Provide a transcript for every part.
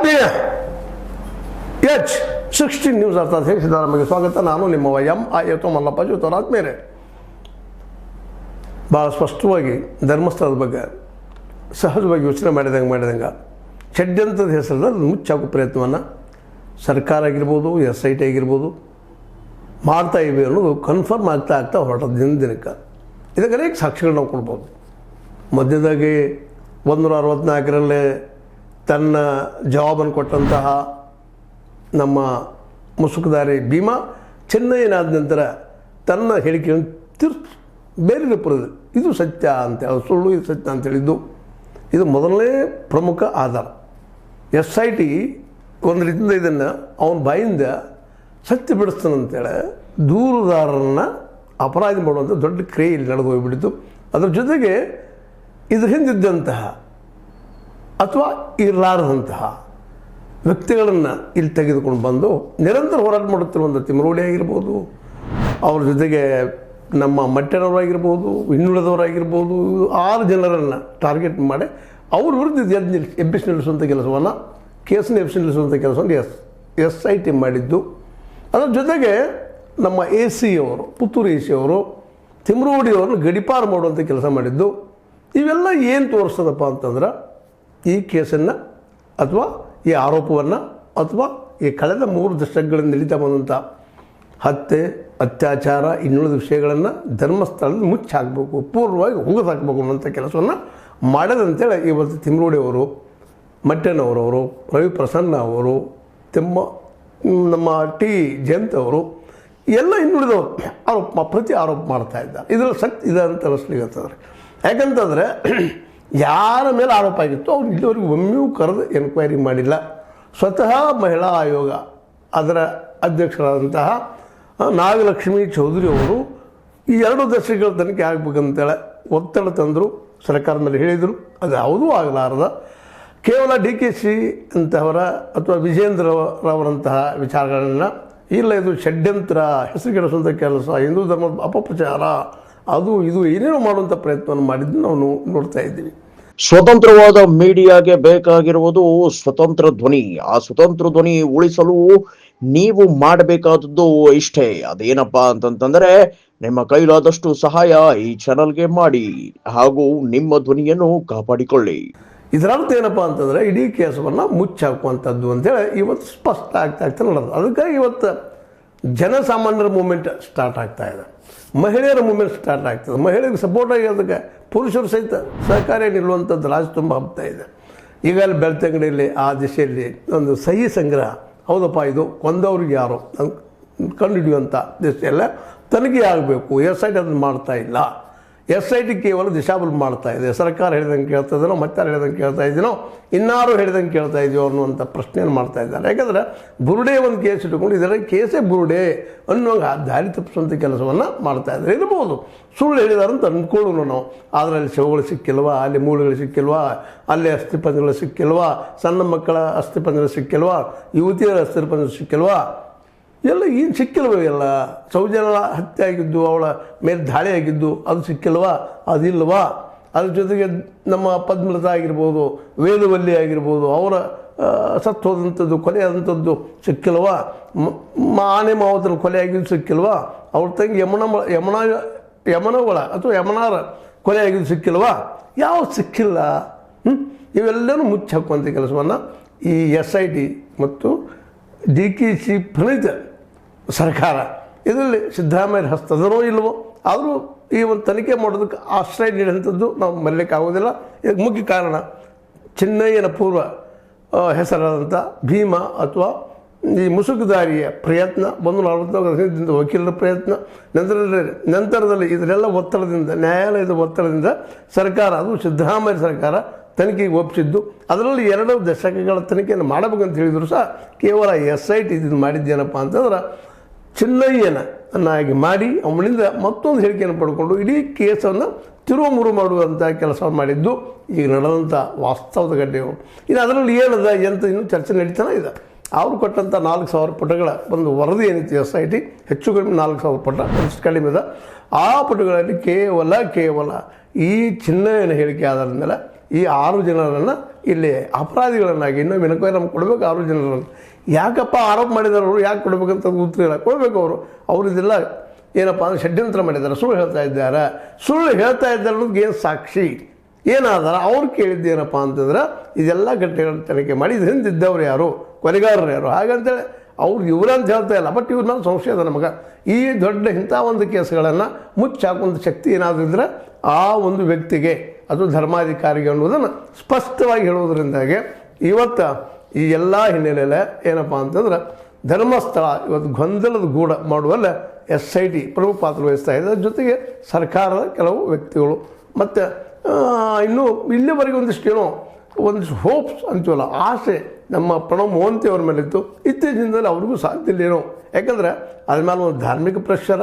ಆತ್ಮೀಯ H16 news ಅರ್ಥಾತ್ ಸಿದ್ದರಾಮಯ್ಯ ಸ್ವಾಗತ. ನಾನು ನಿಮ್ಮ MIA ಮಲ್ಲಪ್ಪ ಜೋತವರ ಆತ್ಮೀಯರೇ, ಭಾಳ ಸ್ಪಷ್ಟವಾಗಿ ಧರ್ಮಸ್ಥಳದ ಬಗ್ಗೆ ಸಹಜವಾಗಿ ಯೋಚನೆ ಮಾಡಿದಂಗೆ ಷಡ್ಯಂತ್ರದ ಹೆಸರಲ್ಲಿ ಮುಚ್ಚಾಕೋ ಪ್ರಯತ್ನವನ್ನು ಸರ್ಕಾರ ಆಗಿರ್ಬೋದು, SIT ಆಗಿರ್ಬೋದು ಮಾಡ್ತಾ ಇವೆ ಅನ್ನೋದು ಕನ್ಫರ್ಮ್ ಆಗ್ತಾ ಹೊರಟ ದಿನಕ್ಕೆ ಇದಕ್ಕೆ ಅನೇಕ ಸಾಕ್ಷಿಗಳು ನಾವು ಕೊಡ್ಬೋದು. ಮಧ್ಯದಾಗಿ 164ರಲ್ಲಿ ತನ್ನ ಜವಾಬನ್ನು ಕೊಟ್ಟಂತಹ ನಮ್ಮ ಮುಸುಕುದಾರಿ ಭೀಮಾ ಚೆನ್ನೈನಾದ ನಂತರ ತನ್ನ ಹೇಳಿಕೆಯನ್ನು ಬೇರೆ ರೂಪದಲ್ಲಿ ಇದು ಸತ್ಯ ಅಂತೇಳಿ, ಸುಳ್ಳು ಇದು ಸತ್ಯ ಅಂತೇಳಿದ್ದು ಇದು ಮೊದಲನೇ ಪ್ರಮುಖ ಆಧಾರ. SIT ಒಂದು ರೀತಿಯಿಂದ ಇದನ್ನು ಅವನ ಬಾಯಿಂದ ಸತ್ಯ ಬಿಡಿಸ್ತಾನಂತೇಳಿ ದೂರುದಾರರನ್ನು ಅಪರಾಧಿ ಮಾಡುವಂಥ ದೊಡ್ಡ ಕ್ರಿಯೆ ಇಲ್ಲಿ ನಡೆದು ಹೋಗಿಬಿಟ್ಟಿತ್ತು. ಅದರ ಜೊತೆಗೆ ಇದ್ರ ಹಿಂದಿದ್ದಂತಹ ಅಥವಾ ಇರಲಾರದಂತಹ ವ್ಯಕ್ತಿಗಳನ್ನು ಇಲ್ಲಿ ತೆಗೆದುಕೊಂಡು ಬಂದು ನಿರಂತರ ಹೋರಾಟ ಮಾಡುತ್ತಿರುವಂಥ ತಿಮ್ಮರೋಡಿ ಆಗಿರ್ಬೋದು, ಅವ್ರ ಜೊತೆಗೆ ನಮ್ಮ ಮಟ್ಟನವರಾಗಿರ್ಬೋದು, ಇನ್ನುಳಿದವರಾಗಿರ್ಬೋದು, 6 ಜನರನ್ನು ಟಾರ್ಗೆಟ್ ಮಾಡಿ ಅವ್ರ ವಿರುದ್ಧ ಎಬ್ಬಿಸಿ ನಿಲ್ಲಿಸುವಂಥ ಕೆಲಸವನ್ನು, ಕೇಸನ್ನು ಎಬ್ಬಿಸಿ ನಿಲ್ಲಿಸುವಂಥ ಕೆಲಸವನ್ನು SIT ಮಾಡಿದ್ದು. ಅದರ ಜೊತೆಗೆ ನಮ್ಮ AC ಅವರು, ಪುತ್ತೂರು AC ಅವರು ತಿಮ್ಮರೋಡಿ ಅವ್ರನ್ನ ಗಡಿಪಾರು ಮಾಡುವಂಥ ಕೆಲಸ ಮಾಡಿದ್ದು. ಇವೆಲ್ಲ ಏನು ತೋರಿಸ್ತದಪ್ಪ ಅಂತಂದ್ರೆ ಈ ಕೇಸನ್ನು ಅಥವಾ ಈ ಆರೋಪವನ್ನು ಅಥವಾ ಈ ಕಳೆದ 3 ದಶಕಗಳಿಂದ ನಡೀತಾ ಬಂದಂಥ ಹತ್ಯೆ, ಅತ್ಯಾಚಾರ, ಇನ್ನುಳಿದ ವಿಷಯಗಳನ್ನು ಧರ್ಮಸ್ಥಳದಲ್ಲಿ ಮುಚ್ಚಾಕಬೇಕು, ಪೂರ್ವವಾಗಿ ಹೋಗದಾಕಬೇಕು ಅನ್ನೋಂಥ ಕೆಲಸವನ್ನು ಮಾಡೋದಂತೇಳಿ ಇವತ್ತು ತಿಮ್ಮರೋಡಿ ಅವರು, ಮಟ್ಟನವರವರು, ರವಿ ಪ್ರಸನ್ನ ಅವರು, ನಮ್ಮ T ಜಯಂತ್ ಅವರು ಎಲ್ಲ ಇನ್ನುಳಿದವರು ಪ್ರತಿ ಆರೋಪ ಮಾಡ್ತಾ ಇದ್ದಾರೆ. ಇದರಲ್ಲಿ ಸತ್ಯ ಇದೆ ಅಂತ ಅನಿಸ್ಲಿಕ್ಕಂತಂದ್ರೆ, ಯಾಕಂತಂದರೆ ಯಾರ ಮೇಲೆ ಆರೋಪ ಆಗಿತ್ತು ಅವ್ರು ಇಲ್ಲಿವರೆಗೂ ಒಮ್ಮೆಯೂ ಕರೆದು ಎನ್ಕ್ವೈರಿ ಮಾಡಿಲ್ಲ. ಸ್ವತಃ ಮಹಿಳಾ ಆಯೋಗ ಅದರ ಅಧ್ಯಕ್ಷರಾದಂತಹ ನಾಗಲಕ್ಷ್ಮಿ ಚೌಧರಿ ಅವರು ಈ 2 ದಶಕಗಳ ತನಿಖೆ ಆಗಬೇಕಂತೇಳಿ ಒತ್ತಡ ತಂದರು, ಸರ್ಕಾರದ ಮೇಲೆ ಹೇಳಿದರು. ಅದು ಯಾವುದೂ ಆಗಲಾರದ ಕೇವಲ DKC ಅಂತವರ ಅಥವಾ ವಿಜೇಂದ್ರರವರಂತಹ ವಿಚಾರಗಳನ್ನು ಇಲ್ಲ ಇದು ಷಡ್ಯಂತ್ರ, ಹೆಸರುಗೆಡಿಸುವಂಥ ಕೆಲಸ, ಹಿಂದೂ ಧರ್ಮದ ಅಪಪ್ರಚಾರ, ಅದು ಇದು ಏನೇನೋ ಮಾಡುವಂಥ ಪ್ರಯತ್ನವನ್ನು ಮಾಡಿದ್ದು ನಾವು ನೋಡ್ತಾ ಇದ್ದೀವಿ. ಸ್ವತಂತ್ರವಾದ ಮೀಡಿಯಾಗೆ ಬೇಕಾಗಿರುವುದು ಸ್ವತಂತ್ರ ಧ್ವನಿ. ಆ ಸ್ವತಂತ್ರ ಧ್ವನಿ ಉಳಿಸಲು ನೀವು ಮಾಡಬೇಕಾದದ್ದು ಇಷ್ಟೇ. ಅದೇನಪ್ಪಾ ಅಂತಂತಂದ್ರೆ ನಿಮ್ಮ ಕೈಲಾದಷ್ಟು ಸಹಾಯ ಈ ಚಾನಲ್ಗೆ ಮಾಡಿ ಹಾಗೂ ನಿಮ್ಮ ಧ್ವನಿಯನ್ನು ಕಾಪಾಡಿಕೊಳ್ಳಿ. ಇದರರ್ಥ ಏನಪ್ಪ ಅಂತಂದರೆ ಇಡೀ ಕೇಸವನ್ನು ಮುಚ್ಚಾಕುವಂಥದ್ದು ಅಂತೇಳಿ ಇವತ್ತು ಸ್ಪಷ್ಟ ಆಗ್ತಾ ನಡೆದು. ಅದಕ್ಕಾಗಿ ಇವತ್ತು ಜನಸಾಮಾನ್ಯರ ಮೂಮೆಂಟ್ ಸ್ಟಾರ್ಟ್ ಆಗ್ತಾ ಇದೆ, ಮಹಿಳೆಯರ ಮೂಮೆಂಟ್ ಸ್ಟಾರ್ಟ್ ಆಗ್ತದೆ. ಮಹಿಳೆಯರಿಗೆ ಸಪೋರ್ಟ್ ಆಗಿ ಅದಕ್ಕೆ ಪುರುಷರು ಸಹಿತ ಸಹಕಾರಿ ನಿಲ್ಲುವಂಥದ್ದು ರಾಜ್ಯ ತುಂಬ ಹಬ್ತಾ ಇದೆ. ಈಗ ಅಲ್ಲಿ ಬೆಳ್ತಂಗಡಿಯಲ್ಲಿ ಆ ದಿಶೆಯಲ್ಲಿ ಒಂದು ಸಹಿ ಸಂಗ್ರಹ, ಹೌದಪ್ಪ ಇದು ಕೊಂದವ್ರಿಗೆ ಯಾರು ಕಂಡುಹಿಡಿಯುವಂಥ ದಿಶೆಯಲ್ಲ ತನಿಖೆ ಆಗಬೇಕು. SIT ಅದನ್ನು ಮಾಡ್ತಾ ಇಲ್ಲ. SIT ಕೇವಲ ದಿಶಾಬಲ್ ಮಾಡ್ತಾ ಇದೆ. ಸರ್ಕಾರ ಹೇಳಿದಂಗೆ ಕೇಳ್ತಾ ಇದೀನೋ, ಮತ್ತಾರು ಹೇಳಿದಂಗೆ ಕೇಳ್ತಾ ಇದ್ದೀನೋ, ಇನ್ನಾರು ಹೇಳಿದಂಗೆ ಕೇಳ್ತಾ ಇದೆಯೋ ಅನ್ನುವಂಥ ಪ್ರಶ್ನೆಯನ್ನು ಮಾಡ್ತಾ ಇದ್ದಾರೆ. ಯಾಕಂದರೆ ಬುರುಡೆ ಒಂದು ಕೇಸ್ ಇಟ್ಕೊಂಡು ಇದರ ಕೇಸೇ ಬುರುಡೆ ಅನ್ನುವಂಗೆ ದಾರಿ ತಪ್ಪಿಸುವಂಥ ಕೆಲಸವನ್ನು ಮಾಡ್ತಾ ಇದ್ದಾರೆ. ಇರ್ಬೋದು ಸುಳ್ಳು ಹೇಳಿದಾರಂತ ಅಂದ್ಕೊಳ್ಳೋಣ ನಾವು, ಆದರೆ ಅಲ್ಲಿ ಶವಗಳು ಸಿಕ್ಕಿಲ್ವಾ, ಅಲ್ಲಿ ಮೂಳೆಗಳು ಸಿಕ್ಕಿಲ್ವಾ, ಅಲ್ಲಿ ಅಸ್ಥಿಪಂಜರಗಳು ಸಿಕ್ಕಿಲ್ವಾ, ಸಣ್ಣ ಮಕ್ಕಳ ಅಸ್ಥಿಪಂಜರ ಸಿಕ್ಕಿಲ್ವಾ, ಯುವತಿಯರ ಅಸ್ಥಿಪಂಜರ ಸಿಕ್ಕಿಲ್ವಾ, ಎಲ್ಲ ಏನು ಸಿಕ್ಕಿಲ್ವ, ಎಲ್ಲ ಸೌಜನ್ಯ ಹತ್ಯೆ ಆಗಿದ್ದು, ಅವಳ ಮೇಲೆ ದಾಳಿ ಆಗಿದ್ದು ಅದು ಸಿಕ್ಕಿಲ್ವಾ, ಅದಿಲ್ವಾ. ಅದ್ರ ಜೊತೆಗೆ ನಮ್ಮ ಪದ್ಮಲತಾ ಆಗಿರ್ಬೋದು, ವೇದವಲ್ಲಿ ಆಗಿರ್ಬೋದು, ಅವರ ಸತ್ತು ಹೋದಂಥದ್ದು, ಕೊಲೆ ಆದಂಥದ್ದು ಸಿಕ್ಕಿಲ್ವಾ, ಆನೆ ಮಾವತನ ಕೊಲೆ ಆಗಿದ್ದು ಸಿಕ್ಕಿಲ್ವಾ, ಅವ್ರ ತಂಗಿ ಯಮನವಳ ಅಥವಾ ಯಮನಾರ ಕೊಲೆ ಆಗಿದ್ದು ಸಿಕ್ಕಿಲ್ವಾ, ಯಾವ ಸಿಕ್ಕಿಲ್ಲ. ಇವೆಲ್ಲನೂ ಮುಚ್ಚಿ ಹಾಕುವಂಥ ಕೆಲಸವನ್ನು ಈ SIT ಮತ್ತು DKC ಪ್ರಣೀತ ಸರ್ಕಾರ ಇದರಲ್ಲಿ ಸಿದ್ದರಾಮಯ್ಯ ಹಸ್ತದನೋ ಇಲ್ವೋ, ಆದರೂ ಈ ಒಂದು ತನಿಖೆ ಮಾಡೋದಕ್ಕೆ ಆಶ್ರಯ ನೀಡುವಂಥದ್ದು ನಾವು ಮರೀಲಿಕ್ಕೆ ಆಗೋದಿಲ್ಲ. ಇದಕ್ಕೆ ಮುಖ್ಯ ಕಾರಣ ಚೆನ್ನೈನ ಪೂರ್ವ ಹೆಸರಾದಂಥ ಭೀಮಾ ಅಥವಾ ಈ ಮುಸುಕುದಾರಿಯ ಪ್ರಯತ್ನ, 144 ವಕೀಲರ ಪ್ರಯತ್ನ, ನಂತರದಲ್ಲಿ ಇದರೆಲ್ಲ ಒತ್ತಡದಿಂದ, ನ್ಯಾಯಾಲಯದ ಒತ್ತಡದಿಂದ ಸರ್ಕಾರ, ಅದು ಸಿದ್ದರಾಮಯ್ಯ ಸರ್ಕಾರ ತನಿಖೆಗೆ ಒಪ್ಪಿಸಿದ್ದು. ಅದರಲ್ಲಿ 2 ದಶಕಗಳ ತನಿಖೆಯನ್ನು ಮಾಡಬೇಕಂತ ಹೇಳಿದ್ರು ಸಹ ಕೇವಲ SIT ಇದನ್ನು ಮಾಡಿದ್ದೇನಪ್ಪ ಅಂತಂದ್ರೆ ಚೆನ್ನಯ್ಯನಾಗಿ ಮಾಡಿ ಅವನಿಂದ ಮತ್ತೊಂದು ಹೇಳಿಕೆಯನ್ನು ಪಡ್ಕೊಂಡು ಇಡೀ ಕೇಸನ್ನು ತಿರುವುಮುರು ಮಾಡುವಂಥ ಕೆಲಸವನ್ನು ಮಾಡಿದ್ದು ಈಗ ನಡೆದಂಥ ವಾಸ್ತವದ ಘಟನೆಗಳು. ಇನ್ನು ಅದರಲ್ಲಿ ಏನದ ಎಂತ ಇನ್ನೂ ಚರ್ಚೆ ನಡೀತಾನೆ ಇದೆ. ಅವರು ಕೊಟ್ಟಂಥ 4,000 ಪುಟಗಳ ಒಂದು ವರದಿ ಏನಿತ್ತು SIT, ಹೆಚ್ಚು ಕಡಿಮೆ 4,000 ಪುಟ, ಕಡಿಮೆದ ಆ ಪುಟಗಳಲ್ಲಿ ಕೇವಲ ಈ ಚಿನ್ನಯ್ಯನ ಹೇಳಿಕೆ ಆಧಾರದ ಮೇಲೆ ಈ 6 ಜನರನ್ನು ಇಲ್ಲಿ ಅಪರಾಧಿಗಳನ್ನಾಗಿ ಇನ್ನೊಮ್ಮೆ ಎನ್ಕ್ವೈರಿ ನಮ್ಗೆ ಕೊಡಬೇಕು. 6 ಜನರನ್ನು ಯಾಕಪ್ಪ ಆರೋಪ ಮಾಡಿದಾರೆ ಅವರು, ಯಾಕೆ ಕೊಡಬೇಕಂತ ಉತ್ತರ ಇಲ್ಲ, ಕೊಡಬೇಕು ಅವರು ಇದೆಲ್ಲ ಏನಪ್ಪ ಅಂದರೆ ಷಡ್ಯಂತ್ರ ಮಾಡಿದ್ದಾರೆ, ಸುಳ್ಳು ಹೇಳ್ತಾ ಇದ್ದಾರೆ. ಸುಳ್ಳು ಹೇಳ್ತಾ ಇದ್ದಾರೆ ಅನ್ನೋದಕ್ಕೆ ಏನು ಸಾಕ್ಷಿ ಏನಾದಾರ ಅವ್ರು ಕೇಳಿದ್ದೇನಪ್ಪ ಅಂತಂದ್ರೆ ಇದೆಲ್ಲ ಘಟನೆಗಳನ್ನ ತನಿಖೆ ಮಾಡಿ ಇದು ಹಿಂದಿದ್ದವ್ರು ಯಾರು, ಕೊಲೆಗಾರರು ಯಾರು, ಹಾಗಂತೇಳಿ ಅವ್ರು ಇವರಂತ ಹೇಳ್ತಾ ಇಲ್ಲ. ಬಟ್ ಇವ್ರ ಮೇಲೆ ಸಂಶಯ ಅದ ನಮಗೆ. ಈ ದೊಡ್ಡ ಇಂಥ ಒಂದು ಕೇಸ್ಗಳನ್ನು ಮುಚ್ಚಾಕುವಂಥ ಶಕ್ತಿ ಏನಾದರೂ ಇದ್ದರೆ ಆ ಒಂದು ವ್ಯಕ್ತಿಗೆ, ಅದು ಧರ್ಮಾಧಿಕಾರಿಗೆ ಅನ್ನೋದನ್ನು ಸ್ಪಷ್ಟವಾಗಿ ಹೇಳೋದ್ರಿಂದಾಗೆ ಇವತ್ತು ಈ ಎಲ್ಲ ಹಿನ್ನೆಲೆಯಲ್ಲಿ ಏನಪ್ಪ ಅಂತಂದ್ರೆ ಧರ್ಮಸ್ಥಳ ಇವತ್ತು ಗೊಂದಲದ ಗೂಡ ಮಾಡುವಲ್ಲ SIT ಪ್ರಮುಖ ಪಾತ್ರ ವಹಿಸ್ತಾ ಇದೆ. ಅದ್ರ ಜೊತೆಗೆ ಸರ್ಕಾರದ ಕೆಲವು ವ್ಯಕ್ತಿಗಳು ಮತ್ತು ಇನ್ನೂ ಇಲ್ಲಿವರೆಗೆ ಒಂದಿಷ್ಟು ಹೋಪ್ಸ್ ಅಂತೀವಲ್ಲ, ಆಸೆ ನಮ್ಮ ಪ್ರಣವ್ ಮೋಹಂತಿ ಅವ್ರ ಮೇಲಿತ್ತು. ಇತ್ತೀಚಿನಿಂದಲೇ ಅವ್ರಿಗೂ ಸಾಧ್ಯ ಇಲ್ಲೇನೋ, ಯಾಕಂದರೆ ಅದ್ರ ಮೇಲೆ ಒಂದು ಧಾರ್ಮಿಕ ಪ್ರೆಷರ,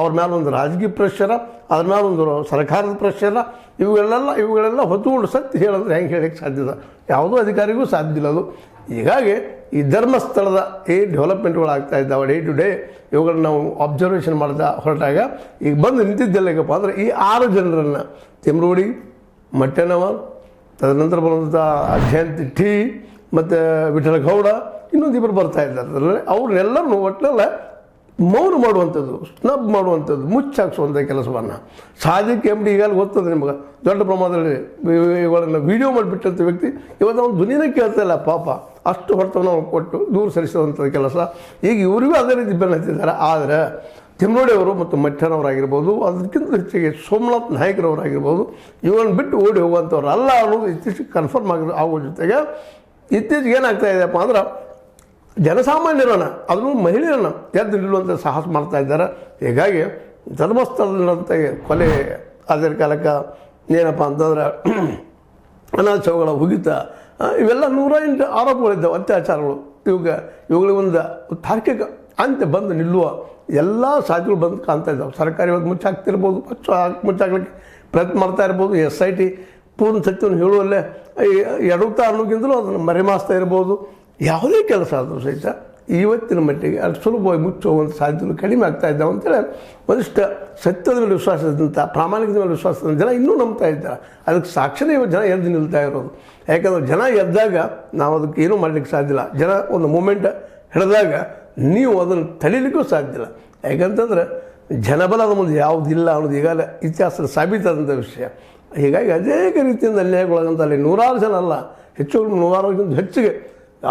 ಅವ್ರ ಮೇಲೆ ಒಂದು ರಾಜಕೀಯ ಪ್ರೆಷರ, ಅದ್ರ ಮೇಲೆ ಒಂದು ಸರ್ಕಾರದ ಪ್ರೆಷರ, ಇವುಗಳೆಲ್ಲ ಹೊತ್ತುಕೊಂಡು ಸತ್ಯ ಹೇಳಂದ್ರೆ ಹೆಂಗೆ ಹೇಳಕ್ಕೆ ಸಾಧ್ಯದ, ಯಾವುದೋ ಅಧಿಕಾರಿಗೂ ಸಾಧ್ಯ ಇಲ್ಲ ಅದು. ಹೀಗಾಗಿ ಈ ಧರ್ಮಸ್ಥಳದ ಈ ಡೆವಲಪ್ಮೆಂಟ್ಗಳು ಆಗ್ತಾ ಇದ್ದಾವೆ ಡೇ ಟು ಡೇ, ಇವುಗಳನ್ನ ನಾವು ಅಬ್ಸರ್ವೇಷನ್ ಮಾಡ್ತಾ ಹೊರಟಾಗ ಈಗ ಬಂದು ನಿಂತಿದ್ದೆಲ್ಲಗಪ್ಪ ಅಂದರೆ ಈ 6 ಜನರನ್ನು ತಿಮ್ರೋಡಿ, ಮಟ್ಟೆನವರ್, ತದನಂತರ ಬರುವಂಥ ಜಯಂತಿ ಟಿ ಮತ್ತು ವಿಠಲ ಗೌಡ, ಇನ್ನೊಂದಿಬ್ಬರು ಬರ್ತಾ ಇದ್ದಾರೆ. ಅದರಲ್ಲಿ ಅವ್ರನ್ನೆಲ್ಲರೂ ಒಟ್ಟಿನಲ್ಲ ಮೌನ ಮಾಡುವಂಥದ್ದು, ಸ್ನಬ್ ಮಾಡುವಂಥದ್ದು, ಮುಚ್ಚಾಕ್ಸುವಂಥ ಕೆಲಸವನ್ನು ಸಾದಿಕ್ MD ಈಗಾಗಲೇ ಗೊತ್ತದೆ ನಿಮಗೆ, ದೊಡ್ಡ ಪ್ರಮಾಣದಲ್ಲಿ ಇವುಗಳನ್ನು ವಿಡಿಯೋ ಮಾಡಿಬಿಟ್ಟಂಥ ವ್ಯಕ್ತಿ ಇವತ್ತು ಅವ್ನು ಧ್ವನಿನೇ ಕೇಳ್ತಾ ಇಲ್ಲ ಪಾಪ, ಅಷ್ಟು ಹೊರತವನ್ನು ಅವ್ನು ಕೊಟ್ಟು ದೂರ ಸರಿಸುವಂಥ ಕೆಲಸ. ಈಗ ಇವರಿಗೂ ಅದೇ ರೀತಿ ಬೆನ್ನು ಹತ್ತಿದ್ದಾರೆ. ಆದರೆ ತಿಮ್ರೋಡಿಯವರು ಮತ್ತು ಮಠ್ಯನವರಾಗಿರ್ಬೋದು, ಅದಕ್ಕಿಂತ ಹೆಚ್ಚಿಗೆ ಸೋಮನಾಥ್ ನಾಯಕರವರಾಗಿರ್ಬೋದು, ಇವುಗಳನ್ನು ಬಿಟ್ಟು ಓಡಿ ಹೋಗುವಂಥವ್ರು ಅಲ್ಲ ಅನ್ನೋದು ಇತ್ತೀಚೆಗೆ ಕನ್ಫರ್ಮ್ ಆಗೋ ಜೊತೆಗೆ ಇತ್ತೀಚೆಗೆ ಏನಾಗ್ತಾ ಇದೆಯಪ್ಪ ಅಂದ್ರೆ ಜನಸಾಮಾನ್ಯರನ್ನು, ಅದನ್ನು ಮಹಿಳೆಯರನ್ನು ಎದ್ದು ನಿಲ್ಲುವಂಥ ಸಾಹಸ ಮಾಡ್ತಾ ಇದ್ದಾರೆ. ಹೀಗಾಗಿ ಧರ್ಮಸ್ಥಳದಂಥ ಕೊಲೆ ಅದರ ಕಾಲಕ್ಕೆ ಏನಪ್ಪ ಅಂತಂದ್ರೆ ಅನಾಥಗಳ ಹುಗಿತ, ಇವೆಲ್ಲ 108 ಆರೋಪಗಳಿದ್ದಾವೆ, ಅತ್ಯಾಚಾರಗಳು. ಇವುಗಳಿಗೊಂದು ತಾರ್ಕಿಕ ಅಂತ್ಯ ಬಂದು ನಿಲ್ಲುವ ಎಲ್ಲ ಸಾಧ್ಯಗಳು ಬಂದು ಕಾಣ್ತಾ ಇದ್ದಾವೆ. ಸರ್ಕಾರ ಇವಾಗ ಮುಚ್ಚಾಕ್ತಿರ್ಬೋದು, ಮುಚ್ಚಾಕ್ಲಿಕ್ಕೆ ಪ್ರಯತ್ನ ಮಾಡ್ತಾ ಇರ್ಬೋದು. SIT ಪೂರ್ಣ ಸತ್ಯವನ್ನು ಹೇಳುವಲ್ಲೇ ಎಡುತ್ತಾ ಅನ್ನೋಕ್ಕಿಂತಲೂ ಅದನ್ನು ಮರೆಮಾಸ್ತಾ ಇರ್ಬೋದು. ಯಾವುದೇ ಕೆಲಸ ಆದರೂ ಸಹಿತ ಇವತ್ತಿನ ಮಟ್ಟಿಗೆ ಅದು ಸುಲಭವಾಗಿ ಮುಚ್ಚುವಂಥ ಸಾಧ್ಯತೆಗಳು ಕಡಿಮೆ ಆಗ್ತಾ ಇದ್ದಾವೆ ಅಂತೇಳಿ ಒಂದಿಷ್ಟು ಸತ್ಯದ ಮೇಲೆ ವಿಶ್ವಾಸದಂಥ, ಪ್ರಾಮಾಣಿಕದ ಮೇಲೆ ವಿಶ್ವಾಸದ ಜನ ಇನ್ನೂ ನಂಬ್ತಾ ಇದ್ದಾರೆ. ಅದಕ್ಕೆ ಸಾಕ್ಷಿನೇ ಇವತ್ತು ಜನ ಎದ್ದು ನಿಲ್ತಾ ಇರೋದು. ಯಾಕಂದರೆ ಜನ ಎದ್ದಾಗ ನಾವು ಅದಕ್ಕೆ ಏನೂ ಮಾಡಲಿಕ್ಕೆ ಸಾಧ್ಯ ಇಲ್ಲ. ಜನ ಒಂದು ಮೂಮೆಂಟ್ ಹಿಡಿದಾಗ ನೀವು ಅದನ್ನು ತಡೀಲಿಕ್ಕೂ ಸಾಧ್ಯ ಇಲ್ಲ. ಯಾಕಂತಂದ್ರೆ ಜನಬಲದ ಮುಂದೆ ಯಾವುದಿಲ್ಲ ಅನ್ನೋದು ಈಗಾಗಲೇ ಇತಿಹಾಸದ ಸಾಬೀತಾದಂಥ ವಿಷಯ. ಹೀಗಾಗಿ ಅನೇಕ ರೀತಿಯಿಂದ ಅನ್ಯಾಯಗೊಳಗಂತ ಅಲ್ಲಿ 100 ಜನ ಅಲ್ಲ, ಹೆಚ್ಚು 100ಕ್ಕಿಂತ ಹೆಚ್ಚಿಗೆ.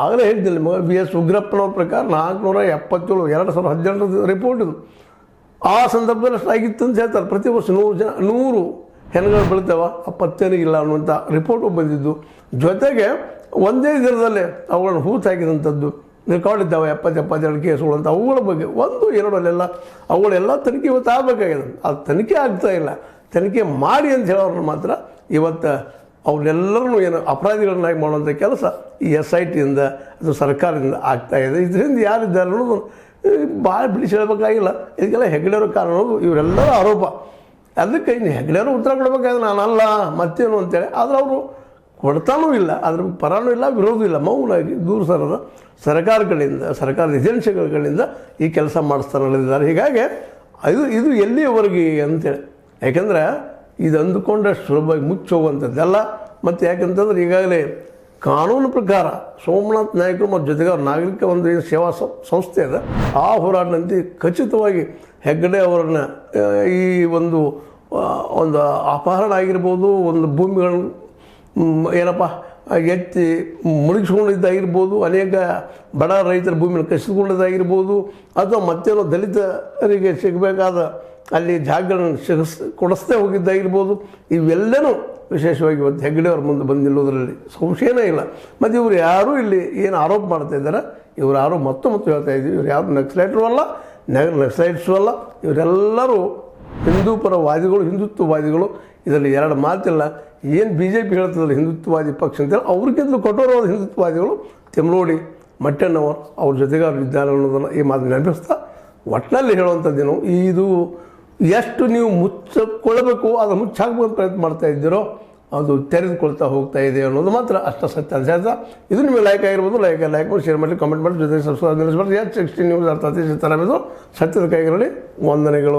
ಆಗಲೇ ಹೇಳ್ತಿಲ್ಲ ಮಗ BS ಉಗ್ರಪ್ಪನವ್ರ ಪ್ರಕಾರ 477 2012 ರಿಪೋರ್ಟ್ ಇದು. ಆ ಸಂದರ್ಭದಲ್ಲಿ ಅಷ್ಟು ಆಗಿತ್ತು ಅಂತ ಹೇಳ್ತಾರೆ. ಪ್ರತಿ ವರ್ಷ 100 ಹೆಣಗಳು ಬೀಳ್ತಾವ, ಆ ಪತ್ತೆನಿಗಿಲ್ಲ ಅನ್ನುವಂಥ ರಿಪೋರ್ಟು ಬಂದಿದ್ದು. ಜೊತೆಗೆ ಒಂದೇ ದಿನದಲ್ಲೇ ಅವುಗಳನ್ನು ಹೂತಾಕಿದಂಥದ್ದು ರೆಕಾರ್ಡ್ ಇದ್ದಾವೆ 70-72 ಕೇಸುಗಳು ಅಂತ. ಅವುಗಳ ಬಗ್ಗೆ 1-2 ಅಲ್ಲೆಲ್ಲ ಅವುಗಳೆಲ್ಲ ತನಿಖೆ ಇವತ್ತು ಆಗಬೇಕಾಗಿದೆ. ಅದು ತನಿಖೆ ಆಗ್ತಾ ಇಲ್ಲ. ತನಿಖೆ ಮಾಡಿ ಅಂತ ಹೇಳೋರನ್ನ ಮಾತ್ರ ಇವತ್ತು ಅವನ್ನೆಲ್ಲರೂ ಏನು ಅಪರಾಧಿಗಳನ್ನಾಗಿ ಮಾಡುವಂಥ ಕೆಲಸ ಈ SITಯಿಂದ ಅದು ಸರ್ಕಾರದಿಂದ ಆಗ್ತಾಯಿದೆ. ಇದರಿಂದ ಯಾರಿದ್ದಾರೆ ಅನ್ನೋದು ಭಾಳ ಬಿಡಿಸಿ ಹೇಳಬೇಕಾಗಿಲ್ಲ. ಇದಕ್ಕೆಲ್ಲ ಹೆಗ್ಡೆಯವ್ರ ಕಾರಣ ಅನ್ನೋದು ಇವರೆಲ್ಲರ ಆರೋಪ. ಅದಕ್ಕೆ ಇನ್ನು ಹೆಗ್ಡೆಯವರು ಉತ್ತರ ಕೊಡಬೇಕಾದ್ರೆ ನಾನಲ್ಲ ಮತ್ತೇನು ಅಂತೇಳಿ, ಆದರೆ ಅವರು ಕೊಡ್ತಾನೂ ಇಲ್ಲ, ಅದ್ರ ಪರನೂ ಇಲ್ಲ, ವಿರೋಧವೂ ಇಲ್ಲ, ಮೌನಾಗಿ ದೂರ ಸರದ ಸರ್ಕಾರ ಕಡೆಯಿಂದ, ಸರ್ಕಾರದ ಏಜೆನ್ಸಿಗಳ ಕಡೆಯಿಂದ ಈ ಕೆಲಸ ಮಾಡಿಸ್ತಾನಿದ್ದಾರೆ. ಹೀಗಾಗಿ ಇದು ಎಲ್ಲಿಯವರೆಗೆ ಅಂತೇಳಿ, ಯಾಕೆಂದರೆ ಇದು ಅಂದುಕೊಂಡಷ್ಟು ಸುಲಭವಾಗಿ ಮುಚ್ಚೋಗುವಂಥದ್ದೆಲ್ಲ. ಮತ್ತು ಯಾಕಂತಂದ್ರೆ ಈಗಾಗಲೇ ಕಾನೂನು ಪ್ರಕಾರ ಸೋಮನಾಥ್ ನಾಯಕರು ಮತ್ತು ಜೊತೆಗೆ ಅವ್ರ ನಾಗರಿಕ ಒಂದು ಸೇವಾ ಸಂಸ್ಥೆ ಇದೆ, ಆ ಹೋರಾಟದಂತೆ ಖಚಿತವಾಗಿ ಹೆಗ್ಗಡೆ ಅವರನ್ನು ಈ ಒಂದು ಅಪಹರಣ ಆಗಿರ್ಬೋದು, ಒಂದು ಭೂಮಿಗಳನ್ನು ಏನಪ್ಪ ಎತ್ತಿ ಮುಳುಗಿಸ್ಕೊಂಡಿದ್ದಾಗಿರ್ಬೋದು, ಅನೇಕ ಬಡ ರೈತರ ಭೂಮಿಯನ್ನು ಕಸಿದುಕೊಂಡಿದ್ದಾಗಿರ್ಬೋದು, ಅಥವಾ ಮತ್ತೇನೋ ದಲಿತರಿಗೆ ಸಿಗಬೇಕಾದ ಅಲ್ಲಿ ಜಾಗಗಳನ್ನು ಕೊಡಿಸ್ದೇ ಹೋಗಿದ್ದಾಗಿರ್ಬೋದು, ಇವೆಲ್ಲನೂ ವಿಶೇಷವಾಗಿ ಇವತ್ತು ಹೆಗ್ಗಡೆಯವ್ರ ಮುಂದೆ ಬಂದು ನಿಲ್ಲೋದ್ರಲ್ಲಿ ಸಂಶಯನೇ ಇಲ್ಲ. ಮತ್ತು ಇವರು ಯಾರೂ ಇಲ್ಲಿ ಏನು ಆರೋಪ ಮಾಡ್ತಾ ಇದ್ದಾರೆ, ಇವರು ಯಾರು ಮತ್ತು ಹೇಳ್ತಾ ಇದ್ದೀವಿ, ಇವ್ರು ಯಾರು ನಕ್ಸಲೈಟ್ರು ಅಲ್ಲ, ನಕ್ಸಲೈಟ್ಸು ಅಲ್ಲ, ಇವರೆಲ್ಲರೂ ಹಿಂದೂಪರವಾದಿಗಳು, ಹಿಂದುತ್ವವಾದಿಗಳು. ಇದರಲ್ಲಿ 2 ಮಾತಿಲ್ಲ. ಏನು BJP ಹೇಳ್ತದಲ್ಲ ಹಿಂದುತ್ವವಾದಿ ಪಕ್ಷ ಅಂತೇಳಿ, ಅವ್ರಿಗಿಂತಲೂ ಕಠೋರವಾದ ಹಿಂದುತ್ವವಾದಿಗಳು ತಿಮ್ರೋಡಿ, ಮಟ್ಟೆನವರ್ ಅವ್ರ ಜೊತೆಗೆ ಅವ್ರು ಇದ್ದಾರೆ ಅನ್ನೋದನ್ನು ಈ ಮಾತು ನೆನಪಿಸ್ತಾ ಒಟ್ಟಿನಲ್ಲಿ ಹೇಳುವಂಥದ್ದೇನು, ಇದು ಎಷ್ಟು ನೀವು ಮುಚ್ಚಿಕೊಳ್ಳಬೇಕು, ಅದು ಮುಚ್ಚಾಕಬೇಕು ಪ್ರಯತ್ನ ಮಾಡ್ತಾ ಇದ್ದೀರೋ ಅದು ತೆರೆದುಕೊಳ್ತಾ ಹೋಗ್ತಾ ಇದೆ ಅನ್ನೋದು ಮಾತ್ರ ಅಷ್ಟ ಸತ್ಯ ಅಂತ. ಇದು ನಿಮಗೆ ಲೈಕ್ ಆಗಿರ್ಬೋದು, ಲೈಕ್ ಮಾಡಿ, ಶೇರ್ ಮಾಡಿ, ಕಾಮೆಂಟ್ ಮಾಡಿ, ಜೊತೆಗೆ ಸಬ್ಸ್ಕ್ರೈಬ್ ನಿಲ್ಲಿಸಬಾರ್ದು. H16 ನ್ಯೂಸ್ ಅರ್ಥಾತ್ ಸತ್ಯದ ಕೈಗಳಲ್ಲಿ ವಂದನೆಗಳು.